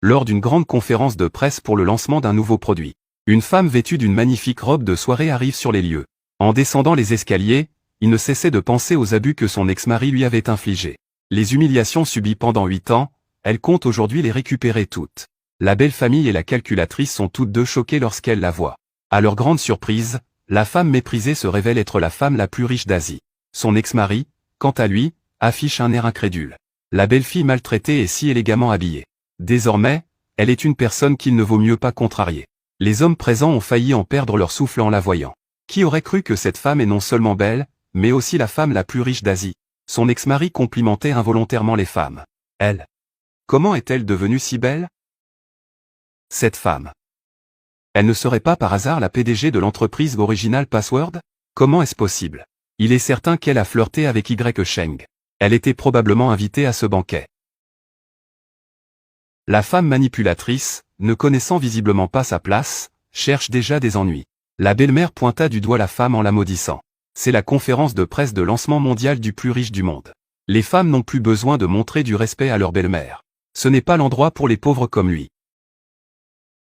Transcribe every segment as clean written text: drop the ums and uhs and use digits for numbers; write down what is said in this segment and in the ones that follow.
lors d'une grande conférence de presse pour le lancement d'un nouveau produit. Une femme vêtue d'une magnifique robe de soirée arrive sur les lieux. En descendant les escaliers, il ne cessait de penser aux abus que son ex-mari lui avait infligés. Les humiliations subies pendant 8 ans, elle compte aujourd'hui les récupérer toutes. La belle famille et la calculatrice sont toutes deux choquées lorsqu'elles la voient. À leur grande surprise, la femme méprisée se révèle être la femme la plus riche d'Asie. Son ex-mari, quant à lui, affiche un air incrédule. La belle-fille maltraitée est si élégamment habillée. Désormais, elle est une personne qu'il ne vaut mieux pas contrarier. Les hommes présents ont failli en perdre leur souffle en la voyant. Qui aurait cru que cette femme est non seulement belle, mais aussi la femme la plus riche d'Asie? Son ex-mari complimentait involontairement les femmes. Elle. Comment est-elle devenue si belle? Cette femme. Elle ne serait pas par hasard la PDG de l'entreprise Original Password? Comment est-ce possible? Il est certain qu'elle a flirté avec Y. Cheng. Elle était probablement invitée à ce banquet. La femme manipulatrice, ne connaissant visiblement pas sa place, cherche déjà des ennuis. La belle-mère pointa du doigt la femme en la maudissant. C'est la conférence de presse de lancement mondial du plus riche du monde. Les femmes n'ont plus besoin de montrer du respect à leur belle-mère. Ce n'est pas l'endroit pour les pauvres comme lui.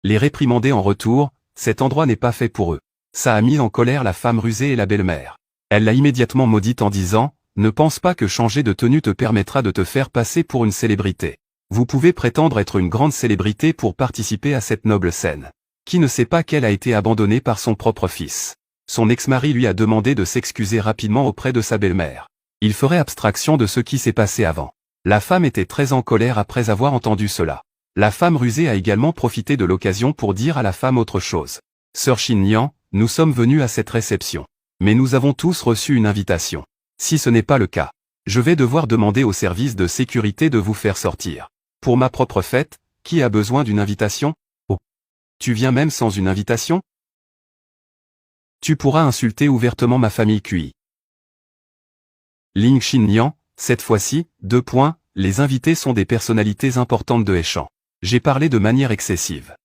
Les réprimander en retour, cet endroit n'est pas fait pour eux. Ça a mis en colère la femme rusée et la belle-mère. Elle l'a immédiatement maudite en disant, « Ne pense pas que changer de tenue te permettra de te faire passer pour une célébrité. Vous pouvez prétendre être une grande célébrité pour participer à cette noble scène. » Qui ne sait pas qu'elle a été abandonnée par son propre fils? Son ex-mari lui a demandé de s'excuser rapidement auprès de sa belle-mère. Il ferait abstraction de ce qui s'est passé avant. La femme était très en colère après avoir entendu cela. La femme rusée a également profité de l'occasion pour dire à la femme autre chose. « Sœur Xinyan, nous sommes venus à cette réception. Mais nous avons tous reçu une invitation. Si ce n'est pas le cas, je vais devoir demander au service de sécurité de vous faire sortir. Pour ma propre fête, qui a besoin d'une invitation? Oh. Tu viens même sans une invitation? Tu pourras insulter ouvertement ma famille QI. » Ling Xinyan, cette fois-ci, les invités sont des personnalités importantes de Hechan. J'ai parlé de manière excessive.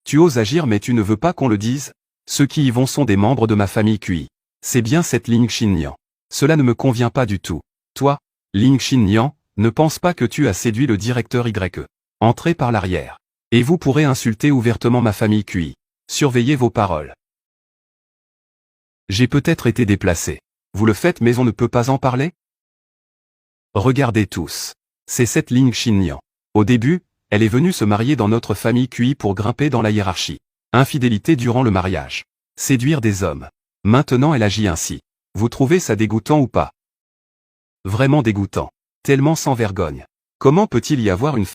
Tu oses agir mais tu ne veux pas qu'on le dise? Ceux qui y vont sont des membres de ma famille QI. C'est bien cette Ling Xinyan. Cela ne me convient pas du tout. Toi, Ling Xinyan, ne pense pas que tu as séduit le directeur YE. Entrez par l'arrière. Et vous pourrez insulter ouvertement ma famille QI. Surveillez vos paroles. J'ai peut-être été déplacé. Vous le faites mais on ne peut pas en parler? Regardez tous. C'est cette Ling Xinyan. Au début, elle est venue se marier dans notre famille QI pour grimper dans la hiérarchie. Infidélité durant le mariage. Séduire des hommes. Maintenant elle agit ainsi. Vous trouvez ça dégoûtant ou pas? Vraiment dégoûtant. Tellement sans vergogne. Comment peut-il y avoir une